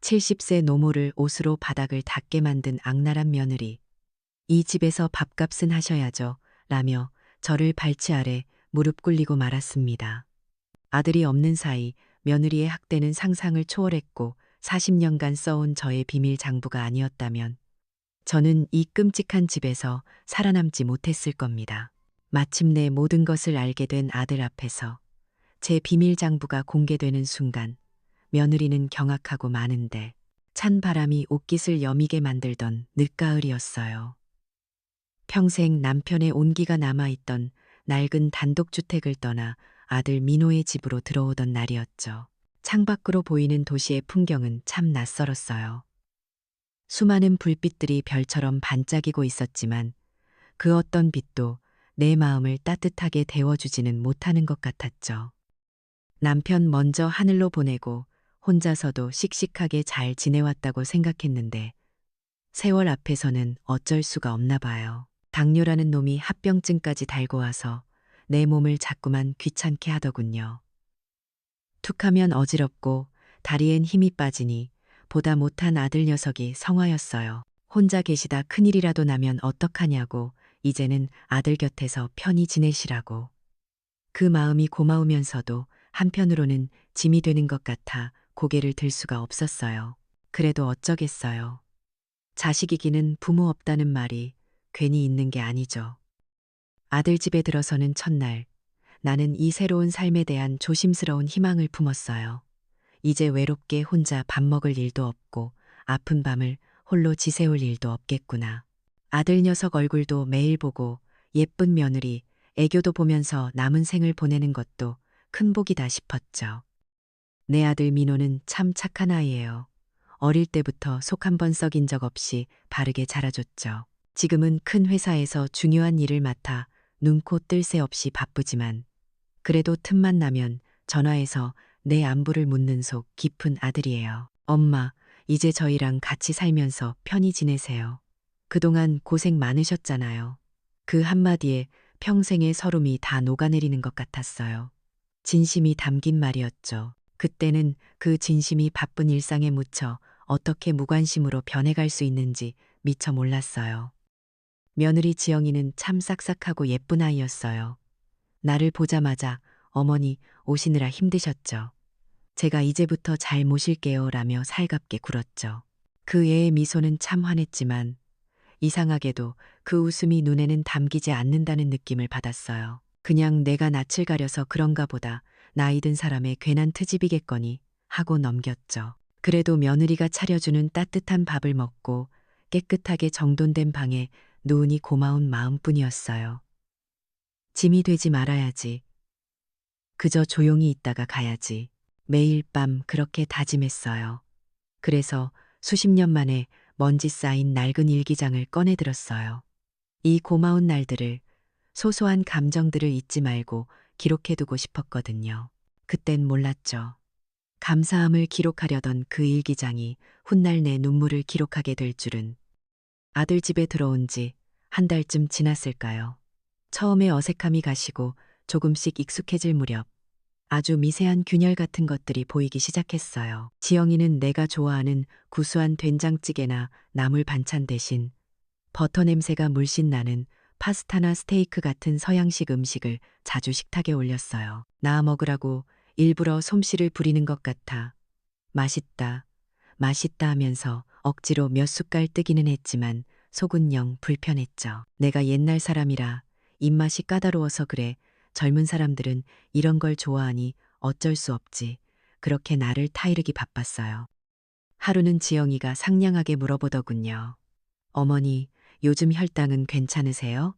70세 노모를 옷으로 바닥을 닦게 만든 악랄한 며느리. 이 집에서 밥값은 하셔야죠. 라며 저를 발치 아래 무릎 꿇리고 말았습니다. 아들이 없는 사이 며느리의 학대는 상상을 초월했고 40년간 써온 저의 비밀 장부가 아니었다면 저는 이 끔찍한 집에서 살아남지 못했을 겁니다. 마침내 모든 것을 알게 된 아들 앞에서 제 비밀 장부가 공개되는 순간 며느리는 경악하고 마는데 찬 바람이 옷깃을 여미게 만들던 늦가을이었어요. 평생 남편의 온기가 남아있던 낡은 단독주택을 떠나 아들 민호의 집으로 들어오던 날이었죠. 창밖으로 보이는 도시의 풍경은 참 낯설었어요. 수많은 불빛들이 별처럼 반짝이고 있었지만 그 어떤 빛도 내 마음을 따뜻하게 데워주지는 못하는 것 같았죠. 남편 먼저 하늘로 보내고 혼자서도 씩씩하게 잘 지내왔다고 생각했는데 세월 앞에서는 어쩔 수가 없나 봐요. 당뇨라는 놈이 합병증까지 달고 와서 내 몸을 자꾸만 귀찮게 하더군요. 툭하면 어지럽고 다리엔 힘이 빠지니 보다 못한 아들 녀석이 성화였어요. 혼자 계시다 큰일이라도 나면 어떡하냐고 이제는 아들 곁에서 편히 지내시라고. 그 마음이 고마우면서도 한편으로는 짐이 되는 것 같아 고개를 들 수가 없었어요. 그래도 어쩌겠어요. 자식이기는 부모 없다는 말이 괜히 있는 게 아니죠. 아들 집에 들어서는 첫날 나는 이 새로운 삶에 대한 조심스러운 희망을 품었어요. 이제 외롭게 혼자 밥 먹을 일도 없고 아픈 밤을 홀로 지새울 일도 없겠구나. 아들 녀석 얼굴도 매일 보고 예쁜 며느리 애교도 보면서 남은 생을 보내는 것도 큰 복이다 싶었죠. 내 아들 민호는 참 착한 아이예요. 어릴 때부터 속 한 번 썩인 적 없이 바르게 자라줬죠. 지금은 큰 회사에서 중요한 일을 맡아 눈코 뜰 새 없이 바쁘지만 그래도 틈만 나면 전화해서 내 안부를 묻는 속 깊은 아들이에요. 엄마, 이제 저희랑 같이 살면서 편히 지내세요. 그동안 고생 많으셨잖아요. 그 한마디에 평생의 서름이 다 녹아내리는 것 같았어요. 진심이 담긴 말이었죠. 그때는 그 진심이 바쁜 일상에 묻혀 어떻게 무관심으로 변해갈 수 있는지 미처 몰랐어요. 며느리 지영이는 참 싹싹하고 예쁜 아이였어요. 나를 보자마자 어머니 오시느라 힘드셨죠. 제가 이제부터 잘 모실게요 라며 살갑게 굴었죠. 그 애의 미소는 참 환했지만 이상하게도 그 웃음이 눈에는 담기지 않는다는 느낌을 받았어요. 그냥 내가 낯을 가려서 그런가 보다 나이 든 사람의 괜한 트집이겠거니 하고 넘겼죠. 그래도 며느리가 차려주는 따뜻한 밥을 먹고 깨끗하게 정돈된 방에 누우니 고마운 마음뿐이었어요. 짐이 되지 말아야지. 그저 조용히 있다가 가야지. 매일 밤 그렇게 다짐했어요. 그래서 수십 년 만에 먼지 쌓인 낡은 일기장을 꺼내들었어요. 이 고마운 날들을, 소소한 감정들을 잊지 말고 기록해두고 싶었거든요. 그땐 몰랐죠. 감사함을 기록하려던 그 일기장이 훗날 내 눈물을 기록하게 될 줄은. 아들 집에 들어온 지 한 달쯤 지났을까요? 처음에 어색함이 가시고 조금씩 익숙해질 무렵 아주 미세한 균열 같은 것들이 보이기 시작했어요. 지영이는 내가 좋아하는 구수한 된장찌개나 나물 반찬 대신 버터 냄새가 물씬 나는 파스타나 스테이크 같은 서양식 음식을 자주 식탁에 올렸어요. 나 먹으라고 일부러 솜씨를 부리는 것 같아 맛있다, 맛있다 하면서 억지로 몇 숟갈 뜨기는 했지만 속은 영 불편했죠. 내가 옛날 사람이라 입맛이 까다로워서 그래. 젊은 사람들은 이런 걸 좋아하니 어쩔 수 없지. 그렇게 나를 타이르기 바빴어요. 하루는 지영이가 상냥하게 물어보더군요. 어머니, 요즘 혈당은 괜찮으세요?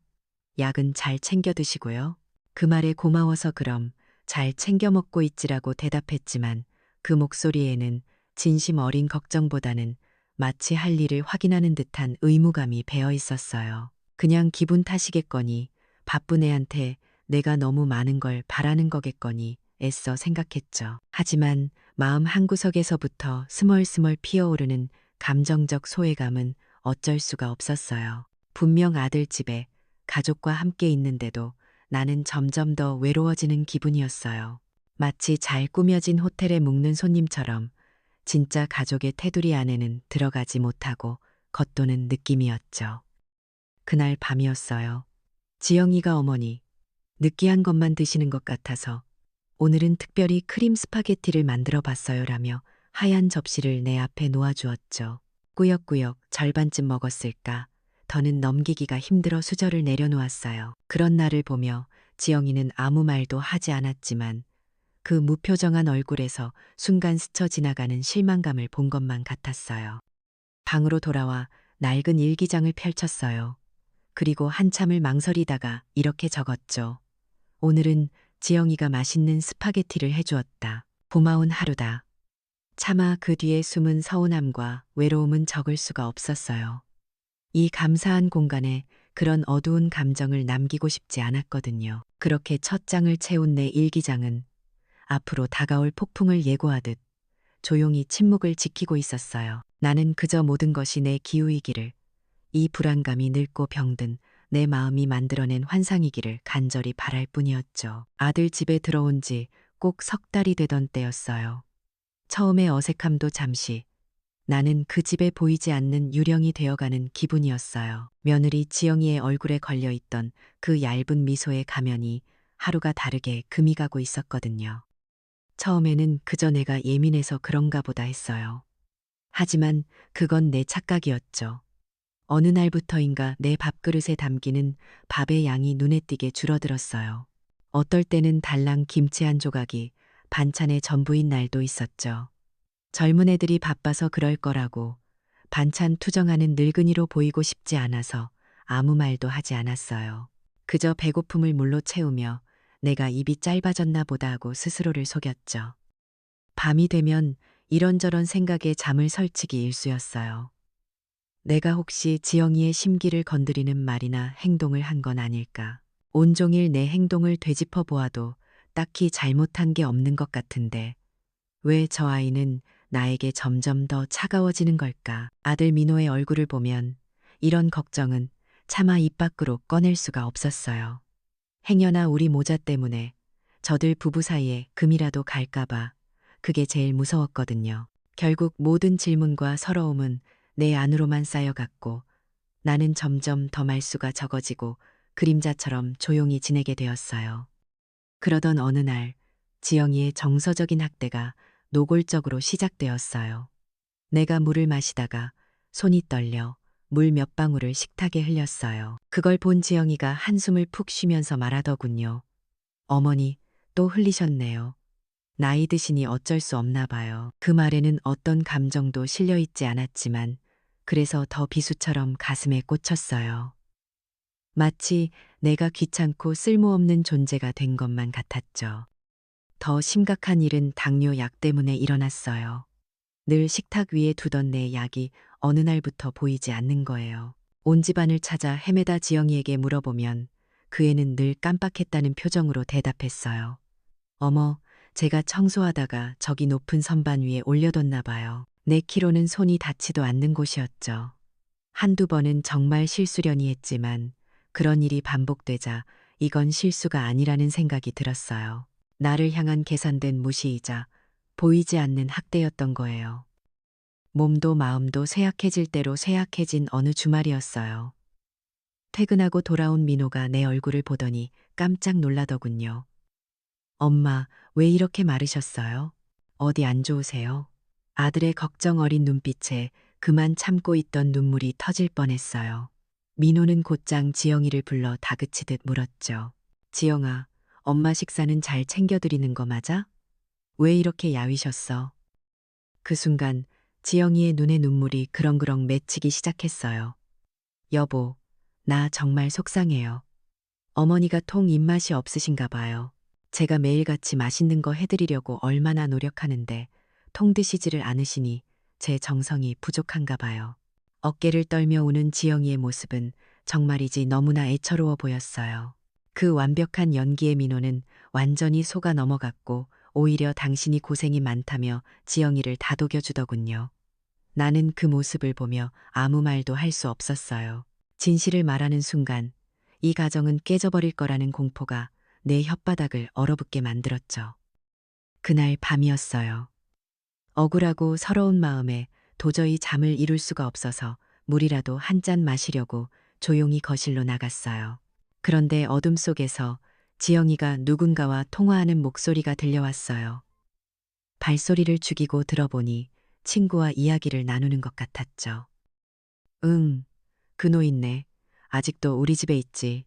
약은 잘 챙겨 드시고요. 그 말에 고마워서 그럼 잘 챙겨 먹고 있지라고 대답했지만 그 목소리에는 진심 어린 걱정보다는 마치 할 일을 확인하는 듯한 의무감이 배어 있었어요. 그냥 기분 탓이겠거니, 바쁜 애한테 내가 너무 많은 걸 바라는 거겠거니 애써 생각했죠. 하지만 마음 한구석에서부터 스멀스멀 피어오르는 감정적 소외감은 어쩔 수가 없었어요. 분명 아들 집에 가족과 함께 있는데도 나는 점점 더 외로워지는 기분이었어요. 마치 잘 꾸며진 호텔에 묵는 손님처럼 진짜 가족의 테두리 안에는 들어가지 못하고 겉도는 느낌이었죠. 그날 밤이었어요. 지영이가 어머니, 느끼한 것만 드시는 것 같아서 오늘은 특별히 크림 스파게티를 만들어 봤어요라며 하얀 접시를 내 앞에 놓아주었죠. 꾸역꾸역 절반쯤 먹었을까. 더는 넘기기가 힘들어 수저를 내려놓았어요. 그런 나를 보며 지영이는 아무 말도 하지 않았지만 그 무표정한 얼굴에서 순간 스쳐 지나가는 실망감을 본 것만 같았어요. 방으로 돌아와 낡은 일기장을 펼쳤어요. 그리고 한참을 망설이다가 이렇게 적었죠. 오늘은 지영이가 맛있는 스파게티를 해주었다. 고마운 하루다. 차마 그 뒤에 숨은 서운함과 외로움은 적을 수가 없었어요. 이 감사한 공간에 그런 어두운 감정을 남기고 싶지 않았거든요. 그렇게 첫 장을 채운 내 일기장은 앞으로 다가올 폭풍을 예고하듯 조용히 침묵을 지키고 있었어요. 나는 그저 모든 것이 내 기우이기를, 이 불안감이 늙고 병든 내 마음이 만들어낸 환상이기를 간절히 바랄 뿐이었죠. 아들 집에 들어온 지 꼭 석 달이 되던 때였어요. 처음의 어색함도 잠시, 나는 그 집에 보이지 않는 유령이 되어가는 기분이었어요. 며느리 지영이의 얼굴에 걸려있던 그 얇은 미소의 가면이 하루가 다르게 금이 가고 있었거든요. 처음에는 그저 내가 예민해서 그런가 보다 했어요. 하지만 그건 내 착각이었죠. 어느 날부터인가 내 밥그릇에 담기는 밥의 양이 눈에 띄게 줄어들었어요. 어떨 때는 달랑 김치 한 조각이 반찬의 전부인 날도 있었죠. 젊은 애들이 바빠서 그럴 거라고 반찬 투정하는 늙은이로 보이고 싶지 않아서 아무 말도 하지 않았어요. 그저 배고픔을 물로 채우며 내가 입이 짧아졌나 보다 하고 스스로를 속였죠. 밤이 되면 이런저런 생각에 잠을 설치기 일쑤였어요. 내가 혹시 지영이의 심기를 건드리는 말이나 행동을 한 건 아닐까. 온종일 내 행동을 되짚어 보아도 딱히 잘못한 게 없는 것 같은데 왜 저 아이는 나에게 점점 더 차가워지는 걸까. 아들 민호의 얼굴을 보면 이런 걱정은 차마 입 밖으로 꺼낼 수가 없었어요. 행여나 우리 모자 때문에 저들 부부 사이에 금이라도 갈까봐 그게 제일 무서웠거든요. 결국 모든 질문과 서러움은 내 안으로만 쌓여갔고 나는 점점 더 말수가 적어지고 그림자처럼 조용히 지내게 되었어요. 그러던 어느 날 지영이의 정서적인 학대가 노골적으로 시작되었어요. 내가 물을 마시다가 손이 떨려 물 몇 방울을 식탁에 흘렸어요. 그걸 본 지영이가 한숨을 푹 쉬면서 말하더군요. 어머니, 또 흘리셨네요. 나이 드시니 어쩔 수 없나 봐요. 그 말에는 어떤 감정도 실려 있지 않았지만 그래서 더 비수처럼 가슴에 꽂혔어요. 마치 내가 귀찮고 쓸모없는 존재가 된 것만 같았죠. 더 심각한 일은 당뇨 약 때문에 일어났어요. 늘 식탁 위에 두던 내 약이 어느 날부터 보이지 않는 거예요. 온 집안을 찾아 헤매다 지영이에게 물어보면 그 애는 늘 깜빡했다는 표정으로 대답했어요. 어머, 제가 청소하다가 저기 높은 선반 위에 올려뒀나 봐요. 내 키로는 손이 닿지도 않는 곳이었죠. 한두 번은 정말 실수려니 했지만 그런 일이 반복되자 이건 실수가 아니라는 생각이 들었어요. 나를 향한 계산된 무시이자 보이지 않는 학대였던 거예요. 몸도 마음도 쇠약해질 대로 쇠약해진 어느 주말이었어요. 퇴근하고 돌아온 민호가 내 얼굴을 보더니 깜짝 놀라더군요. 엄마, 왜 이렇게 마르셨어요? 어디 안 좋으세요? 아들의 걱정 어린 눈빛에 그만 참고 있던 눈물이 터질 뻔했어요. 민호는 곧장 지영이를 불러 다그치듯 물었죠. 지영아, 엄마 식사는 잘 챙겨드리는 거 맞아? 왜 이렇게 야위셨어? 그 순간 지영이의 눈에 눈물이 그렁그렁 맺히기 시작했어요. 여보, 나 정말 속상해요. 어머니가 통 입맛이 없으신가 봐요. 제가 매일같이 맛있는 거 해드리려고 얼마나 노력하는데 통 드시지를 않으시니 제 정성이 부족한가 봐요. 어깨를 떨며 우는 지영이의 모습은 정말이지 너무나 애처로워 보였어요. 그 완벽한 연기의 민호는 완전히 속아 넘어갔고 오히려 당신이 고생이 많다며 지영이를 다독여주더군요. 나는 그 모습을 보며 아무 말도 할 수 없었어요. 진실을 말하는 순간 이 가정은 깨져버릴 거라는 공포가 내 혓바닥을 얼어붙게 만들었죠. 그날 밤이었어요. 억울하고 서러운 마음에 도저히 잠을 이룰 수가 없어서 물이라도 한 잔 마시려고 조용히 거실로 나갔어요. 그런데 어둠 속에서 지영이가 누군가와 통화하는 목소리가 들려왔어요. 발소리를 죽이고 들어보니 친구와 이야기를 나누는 것 같았죠. 응, 그 노인네. 아직도 우리 집에 있지.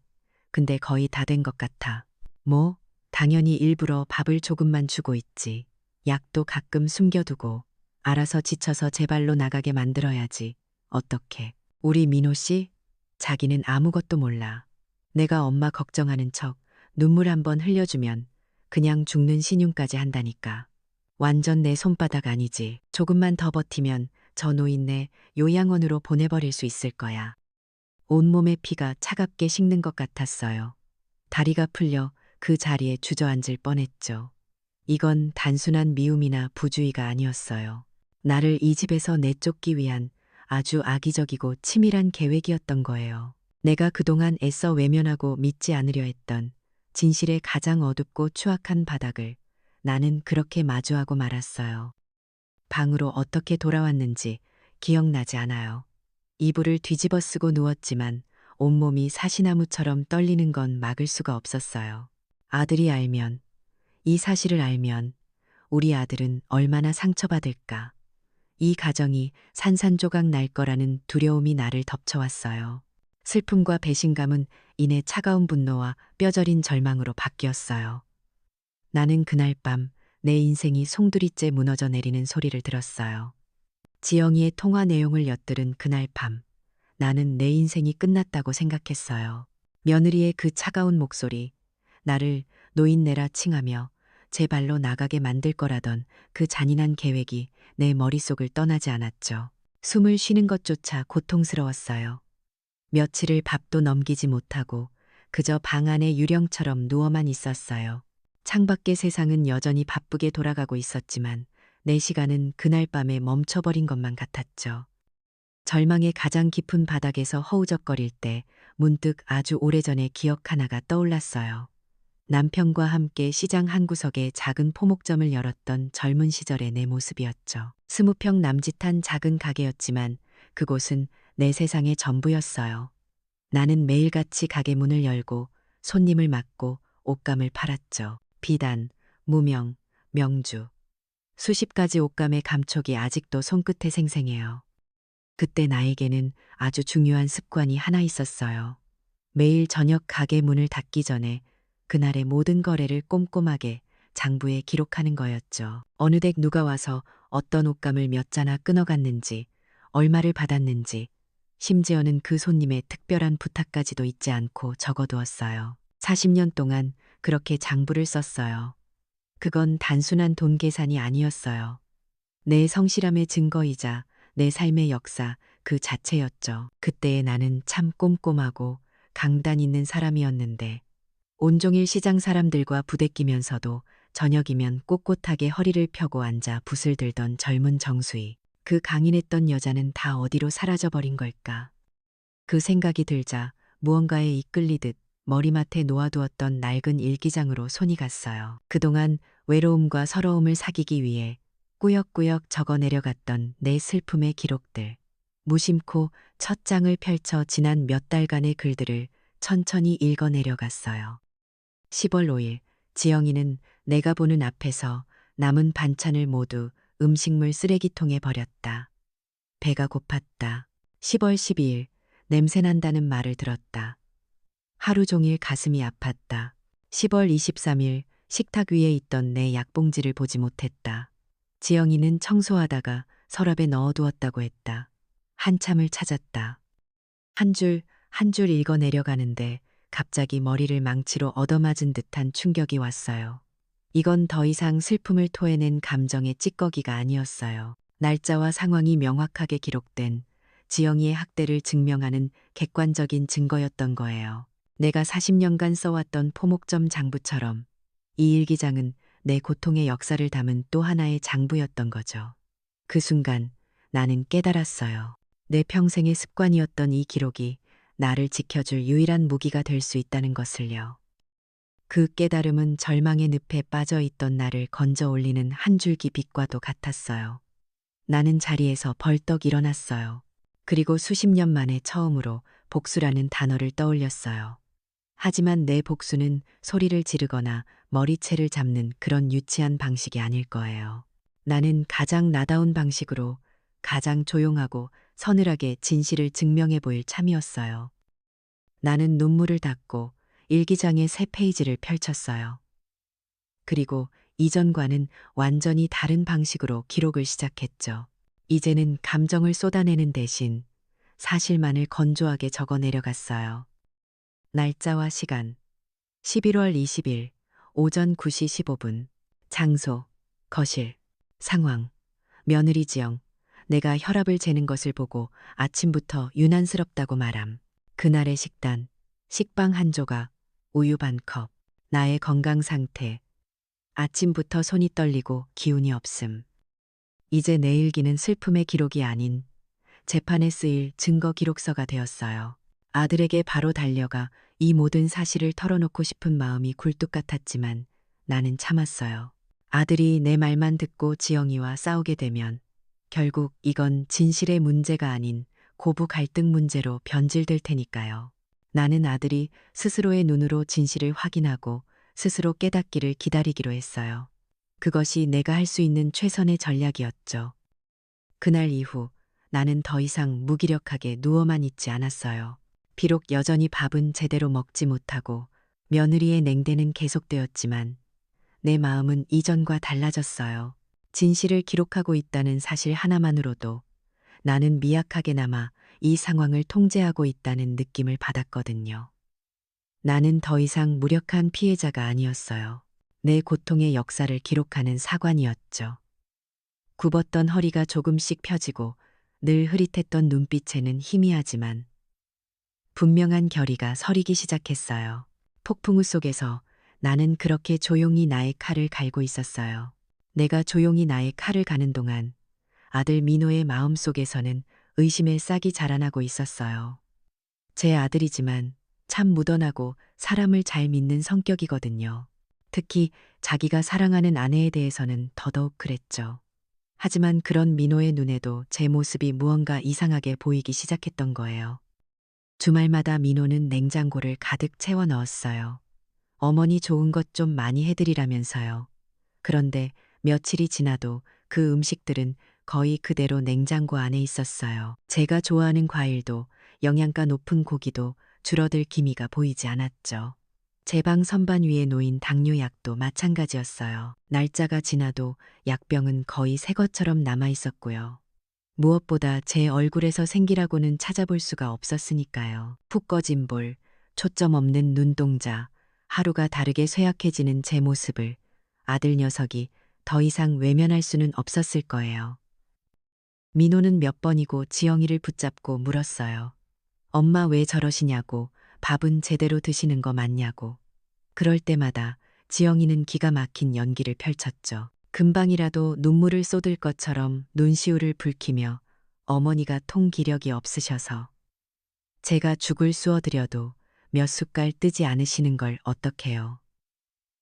근데 거의 다 된 것 같아. 뭐? 당연히 일부러 밥을 조금만 주고 있지. 약도 가끔 숨겨두고 알아서 지쳐서 제 발로 나가게 만들어야지. 어떻게? 우리 민호 씨? 자기는 아무것도 몰라. 내가 엄마 걱정하는 척 눈물 한번 흘려주면 그냥 죽는 신용까지 한다니까. 완전 내 손바닥 아니지. 조금만 더 버티면 저 노인네 요양원으로 보내버릴 수 있을 거야. 온몸의 피가 차갑게 식는 것 같았어요. 다리가 풀려 그 자리에 주저앉을 뻔했죠. 이건 단순한 미움이나 부주의가 아니었어요. 나를 이 집에서 내쫓기 위한 아주 악의적이고 치밀한 계획이었던 거예요. 내가 그동안 애써 외면하고 믿지 않으려 했던 진실의 가장 어둡고 추악한 바닥을 나는 그렇게 마주하고 말았어요. 방으로 어떻게 돌아왔는지 기억나지 않아요. 이불을 뒤집어 쓰고 누웠지만 온몸이 사시나무처럼 떨리는 건 막을 수가 없었어요. 아들이 알면, 이 사실을 알면 우리 아들은 얼마나 상처받을까. 이 가정이 산산조각 날 거라는 두려움이 나를 덮쳐왔어요. 슬픔과 배신감은 이내 차가운 분노와 뼈저린 절망으로 바뀌었어요. 나는 그날 밤 내 인생이 송두리째 무너져 내리는 소리를 들었어요. 지영이의 통화 내용을 엿들은 그날 밤, 나는 내 인생이 끝났다고 생각했어요. 며느리의 그 차가운 목소리, 나를 노인네라 칭하며 제 발로 나가게 만들 거라던 그 잔인한 계획이 내 머릿속을 떠나지 않았죠. 숨을 쉬는 것조차 고통스러웠어요. 며칠을 밥도 넘기지 못하고 그저 방 안에 유령처럼 누워만 있었어요. 창밖의 세상은 여전히 바쁘게 돌아가고 있었지만 내 시간은 그날 밤에 멈춰버린 것만 같았죠. 절망의 가장 깊은 바닥에서 허우적거릴 때 문득 아주 오래전의 기억 하나가 떠올랐어요. 남편과 함께 시장 한 구석에 작은 포목점을 열었던 젊은 시절의 내 모습이었죠. 20평 남짓한 작은 가게였지만 그곳은 내 세상의 전부였어요. 나는 매일같이 가게 문을 열고 손님을 맞고 옷감을 팔았죠. 비단, 무명, 명주. 수십 가지 옷감의 감촉이 아직도 손끝에 생생해요. 그때 나에게는 아주 중요한 습관이 하나 있었어요. 매일 저녁 가게 문을 닫기 전에 그날의 모든 거래를 꼼꼼하게 장부에 기록하는 거였죠. 어느 댁 누가 와서 어떤 옷감을 몇 자나 끊어갔는지, 얼마를 받았는지, 심지어는 그 손님의 특별한 부탁까지도 잊지 않고 적어두었어요. 40년 동안 그렇게 장부를 썼어요. 그건 단순한 돈 계산이 아니었어요. 내 성실함의 증거이자 내 삶의 역사 그 자체였죠. 그때의 나는 참 꼼꼼하고 강단 있는 사람이었는데 온종일 시장 사람들과 부대끼면서도 저녁이면 꼿꼿하게 허리를 펴고 앉아 붓을 들던 젊은 정수희. 그 강인했던 여자는 다 어디로 사라져버린 걸까. 그 생각이 들자 무언가에 이끌리듯 머리맡에 놓아두었던 낡은 일기장으로 손이 갔어요. 그동안 외로움과 서러움을 사귀기 위해 꾸역꾸역 적어 내려갔던 내 슬픔의 기록들. 무심코 첫 장을 펼쳐 지난 몇 달간의 글들을 천천히 읽어 내려갔어요. 10월 5일, 지영이는 내가 보는 앞에서 남은 반찬을 모두 음식물 쓰레기통에 버렸다. 배가 고팠다. 10월 12일, 냄새난다는 말을 들었다. 하루 종일 가슴이 아팠다. 10월 23일, 식탁 위에 있던 내 약봉지를 보지 못했다. 지영이는 청소하다가 서랍에 넣어두었다고 했다. 한참을 찾았다. 한 줄, 한 줄 읽어 내려가는데 갑자기 머리를 망치로 얻어맞은 듯한 충격이 왔어요. 이건 더 이상 슬픔을 토해낸 감정의 찌꺼기가 아니었어요. 날짜와 상황이 명확하게 기록된 지영이의 학대를 증명하는 객관적인 증거였던 거예요. 내가 40년간 써왔던 포목점 장부처럼 이 일기장은 내 고통의 역사를 담은 또 하나의 장부였던 거죠. 그 순간 나는 깨달았어요. 내 평생의 습관이었던 이 기록이 나를 지켜줄 유일한 무기가 될 수 있다는 것을요. 그 깨달음은 절망의 늪에 빠져 있던 나를 건져 올리는 한 줄기 빛과도 같았어요. 나는 자리에서 벌떡 일어났어요. 그리고 수십 년 만에 처음으로 복수라는 단어를 떠올렸어요. 하지만 내 복수는 소리를 지르거나 머리채를 잡는 그런 유치한 방식이 아닐 거예요. 나는 가장 나다운 방식으로 가장 조용하고 서늘하게 진실을 증명해 보일 참이었어요. 나는 눈물을 닦고 일기장의 새 페이지를 펼쳤어요. 그리고 이전과는 완전히 다른 방식으로 기록을 시작했죠. 이제는 감정을 쏟아내는 대신 사실만을 건조하게 적어 내려갔어요. 날짜와 시간 11월 20일 오전 9시 15분 장소 거실 상황 며느리 지영 내가 혈압을 재는 것을 보고 아침부터 유난스럽다고 말함. 그날의 식단 식빵 한 조각 우유 반 컵 나의 건강 상태 아침부터 손이 떨리고 기운이 없음. 이제 내 일기는 슬픔의 기록이 아닌 재판에 쓰일 증거 기록서가 되었어요. 아들에게 바로 달려가 이 모든 사실을 털어놓고 싶은 마음이 굴뚝 같았지만 나는 참았어요. 아들이 내 말만 듣고 지영이와 싸우게 되면 결국 이건 진실의 문제가 아닌 고부 갈등 문제로 변질될 테니까요. 나는 아들이 스스로의 눈으로 진실을 확인하고 스스로 깨닫기를 기다리기로 했어요. 그것이 내가 할 수 있는 최선의 전략이었죠. 그날 이후 나는 더 이상 무기력하게 누워만 있지 않았어요. 비록 여전히 밥은 제대로 먹지 못하고 며느리의 냉대는 계속되었지만 내 마음은 이전과 달라졌어요. 진실을 기록하고 있다는 사실 하나만으로도 나는 미약하게나마 이 상황을 통제하고 있다는 느낌을 받았거든요. 나는 더 이상 무력한 피해자가 아니었어요. 내 고통의 역사를 기록하는 사관이었죠. 굽었던 허리가 조금씩 펴지고 늘 흐릿했던 눈빛에는 희미하지만 분명한 결의가 서리기 시작했어요. 폭풍우 속에서 나는 그렇게 조용히 나의 칼을 갈고 있었어요. 내가 조용히 나의 칼을 가는 동안 아들 민호의 마음 속에서는 의심의 싹이 자라나고 있었어요. 제 아들이지만 참 무던하고 사람을 잘 믿는 성격이거든요. 특히 자기가 사랑하는 아내에 대해서는 더더욱 그랬죠. 하지만 그런 민호의 눈에도 제 모습이 무언가 이상하게 보이기 시작했던 거예요. 주말마다 민호는 냉장고를 가득 채워 넣었어요. 어머니 좋은 것 좀 많이 해드리라면서요. 그런데 며칠이 지나도 그 음식들은 거의 그대로 냉장고 안에 있었어요. 제가 좋아하는 과일도 영양가 높은 고기도 줄어들 기미가 보이지 않았죠. 제 방 선반 위에 놓인 당뇨약도 마찬가지였어요. 날짜가 지나도 약병은 거의 새 것처럼 남아 있었고요. 무엇보다 제 얼굴에서 생기라고는 찾아볼 수가 없었으니까요. 푹 꺼진 볼, 초점 없는 눈동자, 하루가 다르게 쇠약해지는 제 모습을 아들 녀석이 더 이상 외면할 수는 없었을 거예요. 민호는 몇 번이고 지영이를 붙잡고 물었어요. 엄마 왜 저러시냐고, 밥은 제대로 드시는 거 맞냐고. 그럴 때마다 지영이는 기가 막힌 연기를 펼쳤죠. 금방이라도 눈물을 쏟을 것처럼 눈시울을 붉히며 어머니가 통기력이 없으셔서 제가 죽을 쑤어드려도 몇 숟갈 뜨지 않으시는 걸 어떡해요.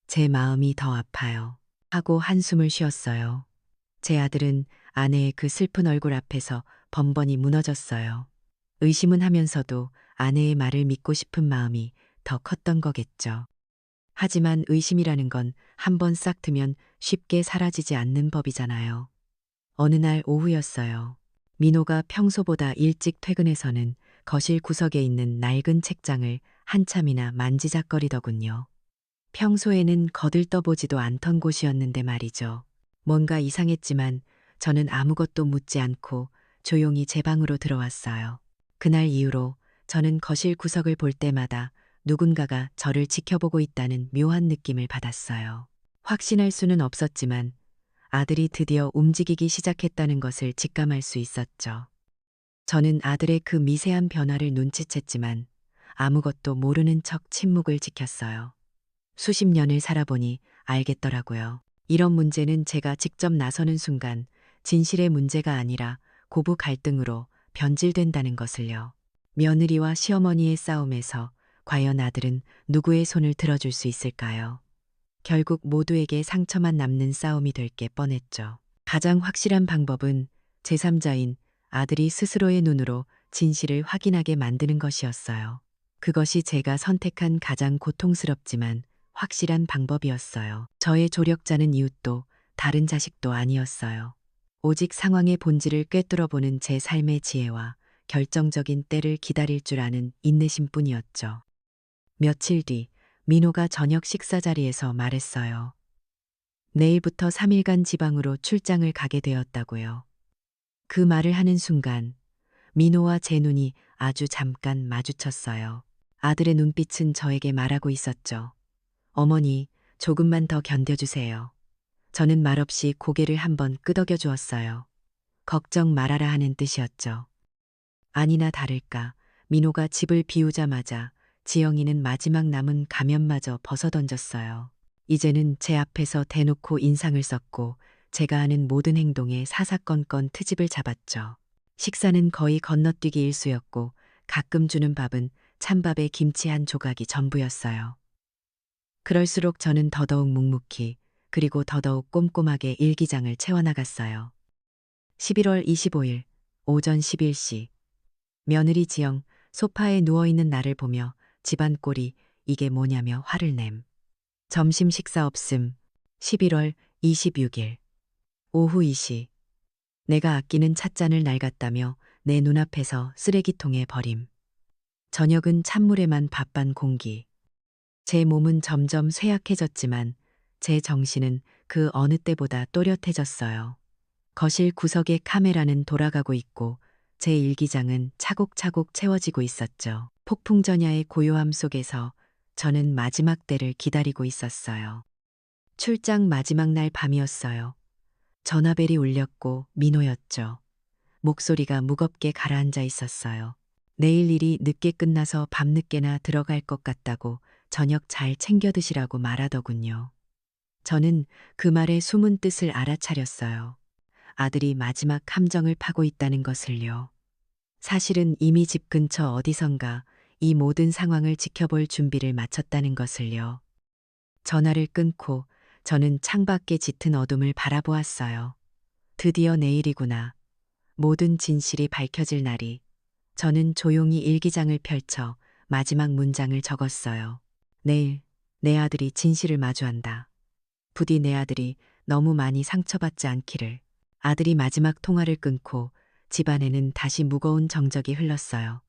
제 마음이 더 아파요. 하고 한숨을 쉬었어요. 제 아들은 아내의 그 슬픈 얼굴 앞에서 번번이 무너졌어요. 의심은 하면서도 아내의 말을 믿고 싶은 마음이 더 컸던 거겠죠. 하지만 의심이라는 건 한 번 싹 트면 쉽게 사라지지 않는 법이잖아요. 어느 날 오후였어요. 민호가 평소보다 일찍 퇴근해서는 거실 구석에 있는 낡은 책장을 한참이나 만지작거리더군요. 평소에는 거들떠보지도 않던 곳이었는데 말이죠. 뭔가 이상했지만 저는 아무것도 묻지 않고 조용히 제 방으로 들어왔어요. 그날 이후로 저는 거실 구석을 볼 때마다 누군가가 저를 지켜보고 있다는 묘한 느낌을 받았어요. 확신할 수는 없었지만 아들이 드디어 움직이기 시작했다는 것을 직감할 수 있었죠. 저는 아들의 그 미세한 변화를 눈치챘지만 아무것도 모르는 척 침묵을 지켰어요. 수십 년을 살아보니 알겠더라고요. 이런 문제는 제가 직접 나서는 순간 진실의 문제가 아니라 고부 갈등으로 변질된다는 것을요. 며느리와 시어머니의 싸움에서 과연 아들은 누구의 손을 들어줄 수 있을까요? 결국 모두에게 상처만 남는 싸움이 될 게 뻔했죠. 가장 확실한 방법은 제3자인 아들이 스스로의 눈으로 진실을 확인하게 만드는 것이었어요. 그것이 제가 선택한 가장 고통스럽지만 확실한 방법이었어요. 저의 조력자는 이웃도 다른 자식도 아니었어요. 오직 상황의 본질을 꿰뚫어보는 제 삶의 지혜와 결정적인 때를 기다릴 줄 아는 인내심 뿐이었죠. 며칠 뒤 민호가 저녁 식사 자리에서 말했어요. 내일부터 3일간 지방으로 출장을 가게 되었다고요. 그 말을 하는 순간 민호와 제 눈이 아주 잠깐 마주쳤어요. 아들의 눈빛은 저에게 말하고 있었죠. 어머니, 조금만 더 견뎌주세요. 저는 말없이 고개를 한번 끄덕여 주었어요. 걱정 말아라 하는 뜻이었죠. 아니나 다를까 민호가 집을 비우자마자 지영이는 마지막 남은 가면마저 벗어던졌어요. 이제는 제 앞에서 대놓고 인상을 썼고 제가 하는 모든 행동에 사사건건 트집을 잡았죠. 식사는 거의 건너뛰기 일쑤였고 가끔 주는 밥은 찬밥에 김치 한 조각이 전부였어요. 그럴수록 저는 더더욱 묵묵히 그리고 더더욱 꼼꼼하게 일기장을 채워나갔어요. 11월 25일 오전 11시 며느리 지영 소파에 누워있는 나를 보며 집안 꼴이 이게 뭐냐며 화를 냄. 점심 식사 없음. 11월 26일 오후 2시 내가 아끼는 찻잔을 낡았다며 내 눈앞에서 쓰레기통에 버림. 저녁은 찬물에만 밥반 공기. 제 몸은 점점 쇠약해졌지만 제 정신은 그 어느 때보다 또렷해졌어요. 거실 구석의 카메라는 돌아가고 있고 제 일기장은 차곡차곡 채워지고 있었죠. 폭풍 전야의 고요함 속에서 저는 마지막 때를 기다리고 있었어요. 출장 마지막 날 밤이었어요. 전화벨이 울렸고 민호였죠. 목소리가 무겁게 가라앉아 있었어요. 내일 일이 늦게 끝나서 밤늦게나 들어갈 것 같다고 저녁 잘 챙겨 드시라고 말하더군요. 저는 그 말의 숨은 뜻을 알아차렸어요. 아들이 마지막 함정을 파고 있다는 것을요. 사실은 이미 집 근처 어디선가 이 모든 상황을 지켜볼 준비를 마쳤다는 것을요. 전화를 끊고 저는 창밖에 짙은 어둠을 바라보았어요. 드디어 내일이구나. 모든 진실이 밝혀질 날이. 저는 조용히 일기장을 펼쳐 마지막 문장을 적었어요. 내일 내 아들이 진실을 마주한다. 부디 내 아들이 너무 많이 상처받지 않기를. 아들이 마지막 통화를 끊고 집안에는 다시 무거운 정적이 흘렀어요.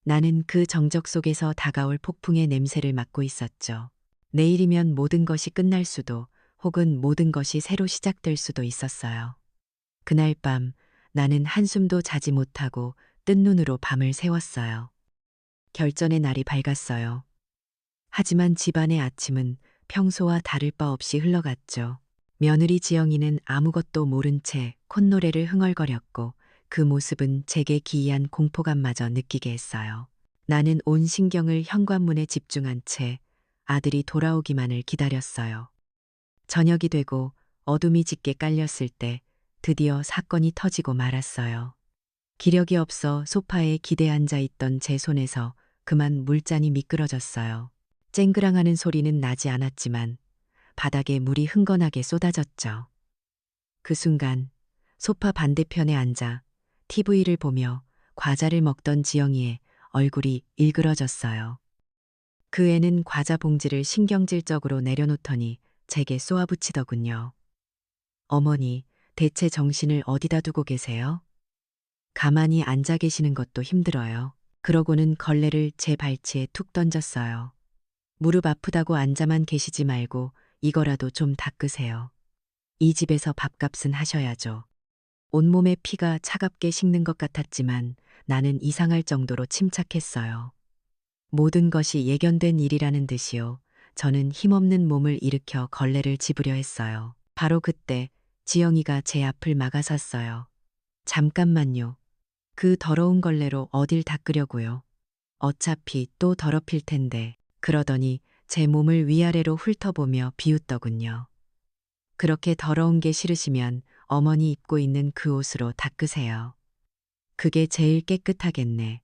나는 그 정적 속에서 다가올 폭풍의 냄새를 맡고 있었죠. 내일이면 모든 것이 끝날 수도 혹은 모든 것이 새로 시작될 수도 있었어요. 그날 밤 나는 한숨도 자지 못하고 뜬 눈으로 밤을 새웠어요. 결전의 날이 밝았어요. 하지만 집안의 아침은 평소와 다를 바 없이 흘러갔죠. 며느리 지영이는 아무것도 모른 채 콧노래를 흥얼거렸고 그 모습은 제게 기이한 공포감마저 느끼게 했어요. 나는 온 신경을 현관문에 집중한 채 아들이 돌아오기만을 기다렸어요. 저녁이 되고 어둠이 짙게 깔렸을 때 드디어 사건이 터지고 말았어요. 기력이 없어 소파에 기대 앉아 있던 제 손에서 그만 물잔이 미끄러졌어요. 쨍그랑하는 소리는 나지 않았지만 바닥에 물이 흥건하게 쏟아졌죠. 그 순간 소파 반대편에 앉아 TV를 보며 과자를 먹던 지영이의 얼굴이 일그러졌어요. 그 애는 과자 봉지를 신경질적으로 내려놓더니 제게 쏘아붙이더군요. 어머니, 대체 정신을 어디다 두고 계세요? 가만히 앉아 계시는 것도 힘들어요. 그러고는 걸레를 제 발치에 툭 던졌어요. 무릎 아프다고 앉아만 계시지 말고 이거라도 좀 닦으세요. 이 집에서 밥값은 하셔야죠. 온몸에 피가 차갑게 식는 것 같았지만 나는 이상할 정도로 침착했어요. 모든 것이 예견된 일이라는 듯이요. 저는 힘없는 몸을 일으켜 걸레를 집으려 했어요. 바로 그때 지영이가 제 앞을 막아섰어요. 잠깐만요. 그 더러운 걸레로 어딜 닦으려고요. 어차피 또 더럽힐 텐데. 그러더니 제 몸을 위아래로 훑어보며 비웃더군요. 그렇게 더러운 게 싫으시면 어머니 입고 있는 그 옷으로 닦으세요. 그게 제일 깨끗하겠네.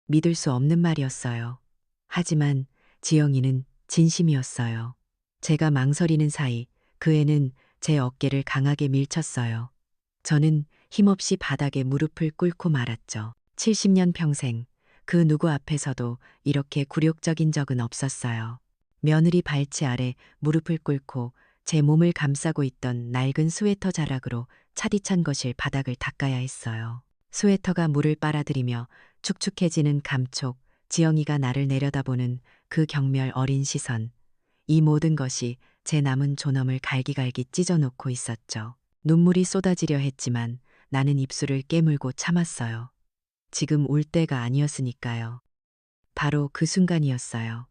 믿을 수 없는 말이었어요. 하지만 지영이는 진심이었어요. 제가 망설이는 사이 그 애는 제 어깨를 강하게 밀쳤어요. 저는 힘없이 바닥에 무릎을 꿇고 말았죠. 70년 평생 그 누구 앞에서도 이렇게 굴욕적인 적은 없었어요. 며느리 발치 아래 무릎을 꿇고 제 몸을 감싸고 있던 낡은 스웨터 자락으로 차디찬 거실 바닥을 닦아야 했어요. 스웨터가 물을 빨아들이며 축축해지는 감촉, 지영이가 나를 내려다보는 그 경멸 어린 시선. 이 모든 것이 제 남은 존엄을 갈기갈기 찢어놓고 있었죠. 눈물이 쏟아지려 했지만 나는 입술을 깨물고 참았어요. 지금 울 때가 아니었으니까요. 바로 그 순간이었어요.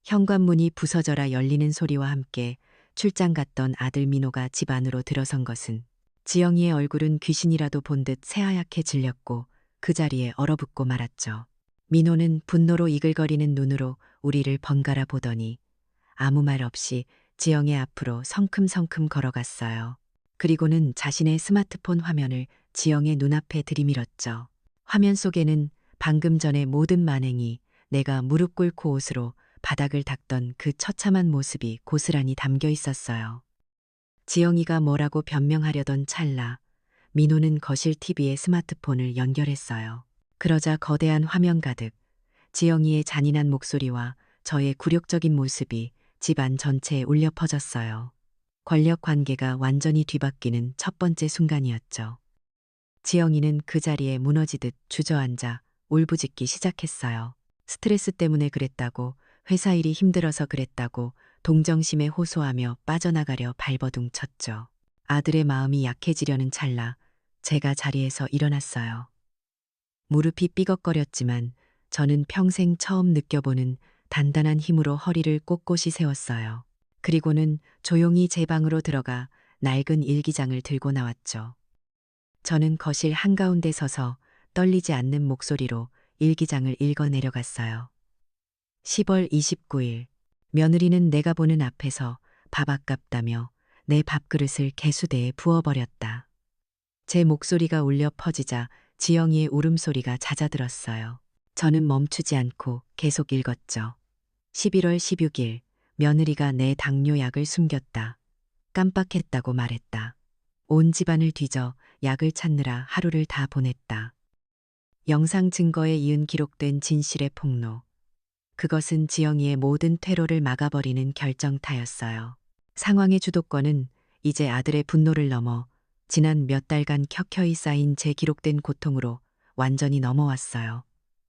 현관문이 부서져라 열리는 소리와 함께 출장 갔던 아들 민호가 집 안으로 들어선 것은 지영이의 얼굴은 귀신이라도 본 듯 새하얗게 질렸고 그 자리에 얼어붙고 말았죠. 민호는 분노로 이글거리는 눈으로 우리를 번갈아 보더니 아무 말 없이 지영의 앞으로 성큼성큼 걸어갔어요. 그리고는 자신의 스마트폰 화면을 지영의 눈앞에 들이밀었죠. 화면 속에는 방금 전의 모든 만행이 내가 무릎 꿇고 옷으로 바닥을 닦던 그 처참한 모습이 고스란히 담겨 있었어요. 지영이가 뭐라고 변명하려던 찰나 민호는 거실 TV에 스마트폰을 연결했어요. 그러자 거대한 화면 가득 지영이의 잔인한 목소리와 저의 굴욕적인 모습이 집안 전체에 울려 퍼졌어요. 권력 관계가 완전히 뒤바뀌는 첫 번째 순간이었죠. 지영이는 그 자리에 무너지듯 주저앉아 울부짖기 시작했어요. 스트레스 때문에 그랬다고, 회사 일이 힘들어서 그랬다고 동정심에 호소하며 빠져나가려 발버둥 쳤죠. 아들의 마음이 약해지려는 찰나 제가 자리에서 일어났어요. 무릎이 삐걱거렸지만 저는 평생 처음 느껴보는 단단한 힘으로 허리를 꼿꼿이 세웠어요. 그리고는 조용히 제 방으로 들어가 낡은 일기장을 들고 나왔죠. 저는 거실 한가운데 서서 떨리지 않는 목소리로 일기장을 읽어 내려갔어요. 10월 29일, 며느리는 내가 보는 앞에서 밥 아깝다며 내 밥그릇을 개수대에 부어버렸다. 제 목소리가 울려 퍼지자 지영이의 울음소리가 잦아들었어요. 저는 멈추지 않고 계속 읽었죠. 11월 16일, 며느리가 내 당뇨약을 숨겼다. 깜빡했다고 말했다. 온 집안을 뒤져 약을 찾느라 하루를 다 보냈다. 영상 증거에 이은 기록된 진실의 폭로. 그것은 지영이의 모든 퇴로를 막아버리는 결정타였어요. 상황의 주도권은 이제 아들의 분노를 넘어 지난 몇 달간 켜켜이 쌓인 제 기록된 고통으로 완전히 넘어왔어요.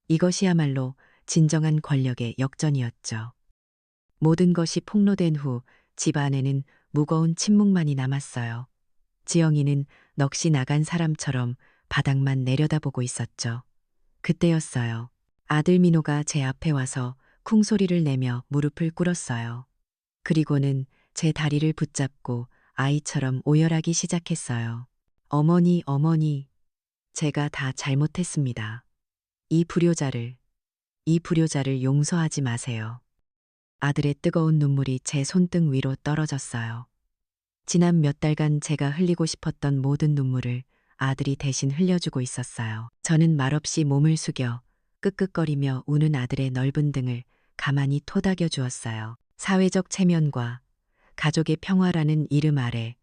이것이야말로 진정한 권력의 역전이었죠. 모든 것이 폭로된 후 집 안에는 무거운 침묵만이 남았어요. 지영이는 넋이 나간 사람처럼 바닥만 내려다보고 있었죠. 그때였어요. 아들 민호가 제 앞에 와서 쿵소리를 내며 무릎을 꿇었어요. 그리고는 제 다리를 붙잡고 아이처럼 오열하기 시작했어요. 어머니, 어머니, 제가 다 잘못했습니다. 이 불효자를, 이 불효자를 용서하지 마세요. 아들의 뜨거운 눈물이 제 손등 위로 떨어졌어요. 지난 몇 달간 제가 흘리고 싶었던 모든 눈물을 아들이 대신 흘려주고 있었어요. 저는 말없이 몸을 숙여 끄끄거리며 우는 아들의 넓은 등을 가만히 토닥여 주었어요. 사회적 체면과 가족의 평화라는 이름 아래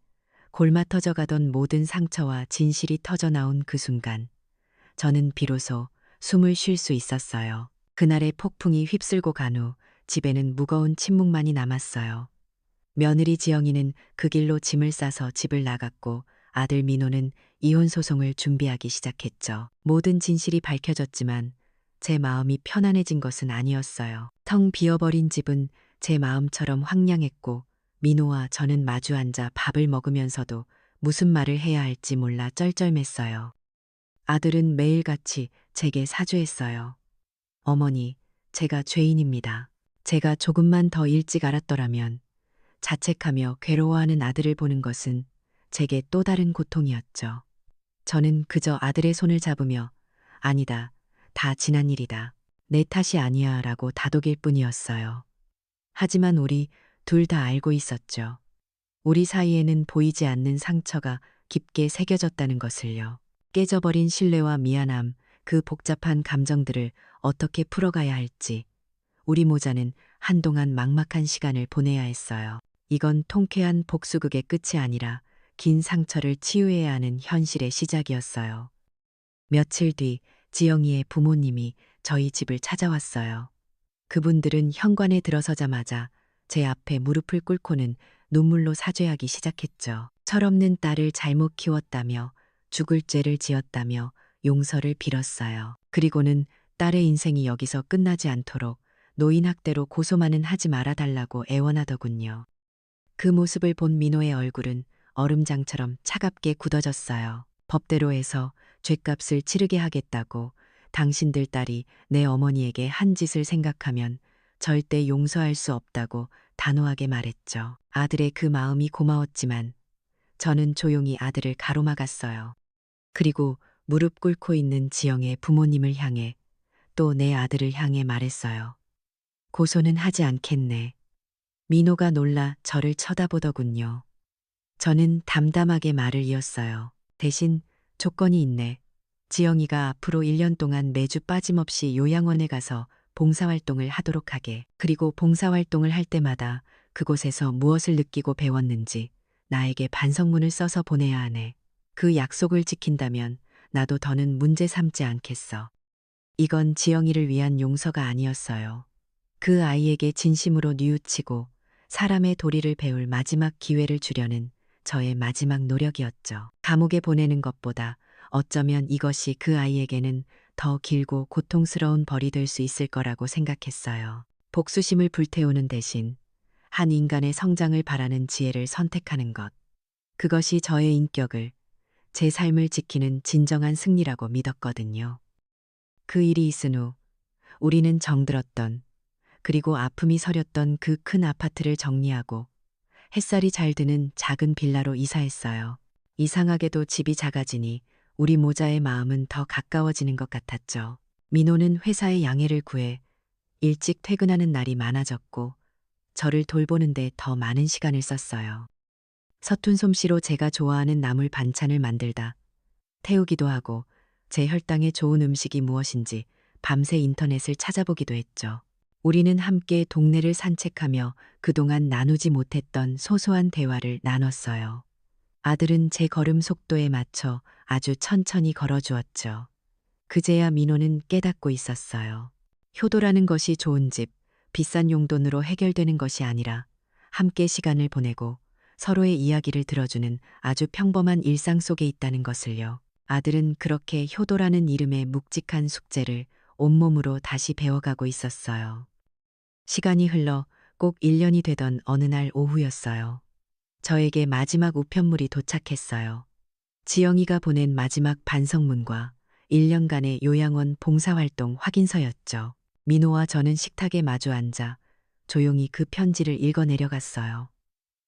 골마터져 가던 모든 상처와 진실이 터져나온 그 순간 저는 비로소 숨을 쉴 수 있었어요. 그날의 폭풍이 휩쓸고 간 후 집에는 무거운 침묵만이 남았어요. 며느리 지영이는 그 길로 짐을 싸서 집을 나갔고 아들 민호는 이혼 소송을 준비하기 시작했죠. 모든 진실이 밝혀졌지만 제 마음이 편안해진 것은 아니었어요. 텅 비어버린 집은 제 마음처럼 황량했고 민호와 저는 마주 앉아 밥을 먹으면서도 무슨 말을 해야 할지 몰라 쩔쩔맸어요. 아들은 매일같이 제게 사죄했어요. 어머니, 제가 죄인입니다. 제가 조금만 더 일찍 알았더라면 자책하며 괴로워하는 아들을 보는 것은 제게 또 다른 고통이었죠. 저는 그저 아들의 손을 잡으며 아니다, 다 지난 일이다. 내 탓이 아니야 라고 다독일 뿐이었어요. 하지만 우리 둘 다 알고 있었죠. 우리 사이에는 보이지 않는 상처가 깊게 새겨졌다는 것을요. 깨져버린 신뢰와 미안함, 그 복잡한 감정들을 어떻게 풀어가야 할지 우리 모자는 한동안 막막한 시간을 보내야 했어요. 이건 통쾌한 복수극의 끝이 아니라 긴 상처를 치유해야 하는 현실의 시작이었어요. 며칠 뒤 지영이의 부모님이 저희 집을 찾아왔어요. 그분들은 현관에 들어서자마자 제 앞에 무릎을 꿇고는 눈물로 사죄하기 시작했죠. 철없는 딸을 잘못 키웠다며 죽을 죄를 지었다며 용서를 빌었어요. 그리고는 딸의 인생이 여기서 끝나지 않도록 노인학대로 고소만은 하지 말아달라고 애원하더군요. 그 모습을 본 민호의 얼굴은 얼음장처럼 차갑게 굳어졌어요. 법대로 해서 죗값을 치르게 하겠다고 당신들 딸이 내 어머니에게 한 짓을 생각하면 절대 용서할 수 없다고 단호하게 말했죠. 아들의 그 마음이 고마웠지만 저는 조용히 아들을 가로막았어요. 그리고 무릎 꿇고 있는 지영의 부모님을 향해 또 내 아들을 향해 말했어요. 고소는 하지 않겠네. 민호가 놀라 저를 쳐다보더군요. 저는 담담하게 말을 이었어요. 대신 조건이 있네. 지영이가 앞으로 1년 동안 매주 빠짐없이 요양원에 가서 봉사활동을 하도록 하게. 그리고 봉사활동을 할 때마다 그곳에서 무엇을 느끼고 배웠는지 나에게 반성문을 써서 보내야 하네. 그 약속을 지킨다면 나도 더는 문제 삼지 않겠어. 이건 지영이를 위한 용서가 아니었어요. 그 아이에게 진심으로 뉘우치고 사람의 도리를 배울 마지막 기회를 주려는 저의 마지막 노력이었죠. 감옥에 보내는 것보다 어쩌면 이것이 그 아이에게는 더 길고 고통스러운 벌이 될 수 있을 거라고 생각했어요. 복수심을 불태우는 대신 한 인간의 성장을 바라는 지혜를 선택하는 것. 그것이 저의 인격을, 제 삶을 지키는 진정한 승리라고 믿었거든요. 그 일이 있은 후 우리는 정들었던, 그리고 아픔이 서렸던 그 큰 아파트를 정리하고 햇살이 잘 드는 작은 빌라로 이사했어요. 이상하게도 집이 작아지니 우리 모자의 마음은 더 가까워지는 것 같았죠. 민호는 회사에 양해를 구해 일찍 퇴근하는 날이 많아졌고 저를 돌보는데 더 많은 시간을 썼어요. 서툰 솜씨로 제가 좋아하는 나물 반찬을 만들다 태우기도 하고 제 혈당에 좋은 음식이 무엇인지 밤새 인터넷을 찾아보기도 했죠. 우리는 함께 동네를 산책하며 그동안 나누지 못했던 소소한 대화를 나눴어요. 아들은 제 걸음 속도에 맞춰 아주 천천히 걸어주었죠. 그제야 민호는 깨닫고 있었어요. 효도라는 것이 좋은 집, 비싼 용돈으로 해결되는 것이 아니라 함께 시간을 보내고 서로의 이야기를 들어주는 아주 평범한 일상 속에 있다는 것을요. 아들은 그렇게 효도라는 이름의 묵직한 숙제를 온몸으로 다시 배워가고 있었어요. 시간이 흘러 꼭 1년이 되던 어느 날 오후였어요. 저에게 마지막 우편물이 도착했어요. 지영이가 보낸 마지막 반성문과 1년간의 요양원 봉사활동 확인서였죠. 민호와 저는 식탁에 마주 앉아 조용히 그 편지를 읽어 내려갔어요.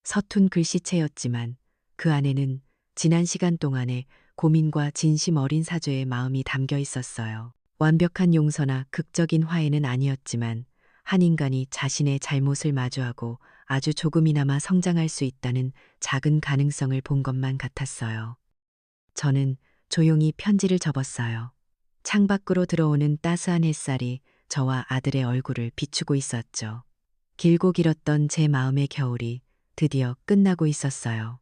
서툰 글씨체였지만 그 안에는 지난 시간 동안의 고민과 진심 어린 사죄의 마음이 담겨 있었어요. 완벽한 용서나 극적인 화해는 아니었지만 한 인간이 자신의 잘못을 마주하고 아주 조금이나마 성장할 수 있다는 작은 가능성을 본 것만 같았어요. 저는 조용히 편지를 접었어요. 창밖으로 들어오는 따스한 햇살이 저와 아들의 얼굴을 비추고 있었죠. 길고 길었던 제 마음의 겨울이 드디어 끝나고 있었어요.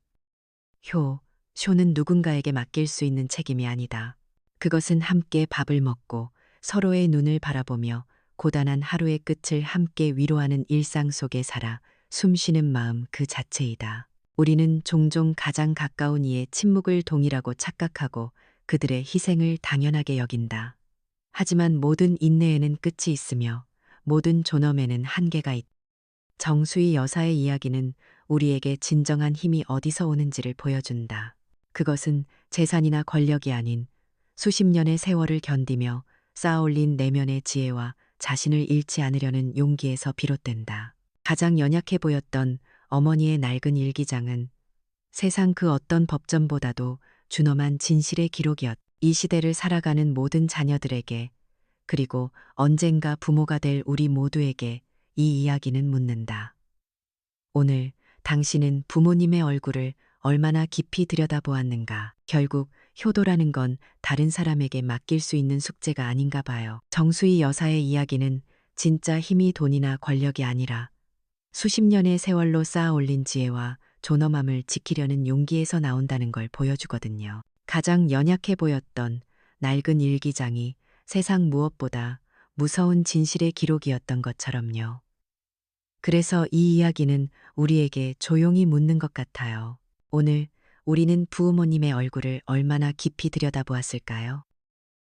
쇼는 누군가에게 맡길 수 있는 책임이 아니다. 그것은 함께 밥을 먹고 서로의 눈을 바라보며 고단한 하루의 끝을 함께 위로하는 일상 속에 살아 숨쉬는 마음 그 자체이다. 우리는 종종 가장 가까운 이의 침묵을 동일하고 착각하고 그들의 희생을 당연하게 여긴다. 하지만 모든 인내에는 끝이 있으며 모든 존엄에는 한계가 있다. 정수희 여사의 이야기는 우리에게 진정한 힘이 어디서 오는지를 보여준다. 그것은 재산이나 권력이 아닌 수십 년의 세월을 견디며 쌓아올린 내면의 지혜와 자신을 잃지 않으려는 용기에서 비롯된다. 가장 연약해 보였던 어머니의 낡은 일기장은 세상 그 어떤 법전보다도 준엄한 진실의 기록이었다. 이 시대를 살아가는 모든 자녀들에게, 그리고 언젠가 부모가 될 우리 모두에게 이 이야기는 묻는다. 오늘 당신은 부모님의 얼굴을 얼마나 깊이 들여다보았는가? 결국 효도라는 건 다른 사람에게 맡길 수 있는 숙제가 아닌가 봐요. 정수희 여사의 이야기는 진짜 힘이 돈이나 권력이 아니라 수십 년의 세월로 쌓아 올린 지혜와 존엄함을 지키려는 용기에서 나온다는 걸 보여주거든요. 가장 연약해 보였던 낡은 일기장이 세상 무엇보다 무서운 진실의 기록이었던 것처럼요. 그래서 이 이야기는 우리에게 조용히 묻는 것 같아요. 오늘 우리는 부모님의 얼굴을 얼마나 깊이 들여다보았을까요?